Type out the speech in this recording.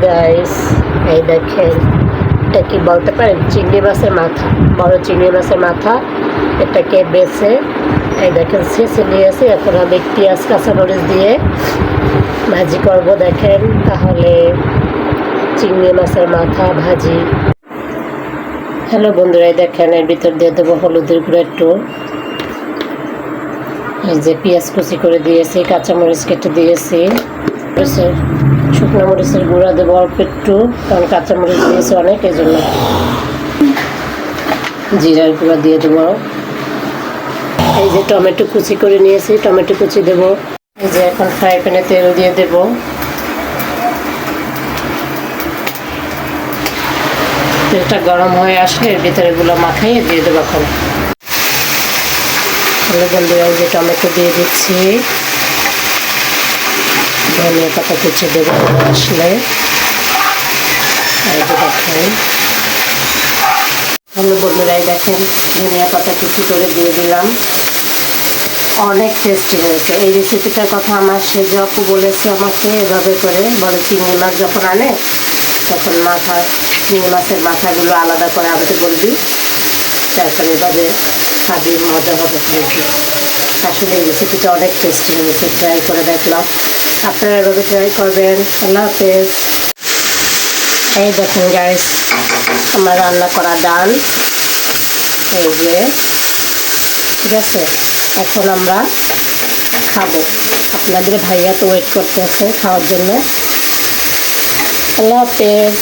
Guys, এই দেখেন, এটা কি বলতে পারেন? চিংড়ি মাছের মাথা, বড় চিংড়ি মাছের মাথা। এটাকে বেছে এই দেখেন ছেঁচে নিয়েছি। এখন আমি পেঁয়াজ কাঁচামরিচ দিয়ে ভাজি করব। দেখেন, তাহলে চিংড়ি মাছের মাথা ভাজি। হ্যালো বন্ধুরা, এই দেখেন, এর ভিতর দিয়ে দেবো হলুদের গুঁড়ো একটু, এই যে পেঁয়াজ কুচি করে দিয়েছি, কাঁচামরিচ কেটে দিয়েছি, শুকনো মরিচের গুঁড়া দেবো অল্প একটু, কারণ কাঁচামরিচ দিয়েছি অনেক, এই জন্য। জিরার গুঁড়া দিয়ে দেবো। এই যে টমেটো কুচি করে নিয়েছি, টমেটো কুচি দেবো। এই যে এখন ফ্রাই প্যানে তেল দিয়ে দেবো। তেলটা গরম হয়ে আসলে এর ভিতরে গুলো মাখাইয়ে দিয়ে দেবো। এখন বন্ধুরা, এই যে টমেটো দিয়ে দিচ্ছি, ধনিয়া পাতা কুচি দেবো আসলে। এই যে দেখেন, বন্ধুরাই দেখেন, ধনিয়া পাতা কুচি করে দিয়ে দিলাম। অনেক টেস্টি হয়েছে। এই রেসিপিটার কথা আমার সেজ আপু বলেছে আমাকে, এভাবে করে বলে চিংড়ি মাছ যখন আনে তখন চিংড়ি মাছের মাথাগুলো আলাদা করে আনতে বলবি, তারপরে এভাবে খাবি, মজা হবে বলবি। আসলে এই রেসিপিটা অনেক টেস্টি হয়েছে, ট্রাই করে দেখলাম। আপনারা এভাবে ট্রাই করবেন। আল্লাহ হাফেজ। এই দেখেন গাইস, আমার রান্না করা ডাল, এই যে, ঠিক আছে। এখন আমরা খাবো। আপনাদের ভাইয়া তো ওয়েট করতেছে খাওয়ার জন্য। আল্লাহ হাফেজ।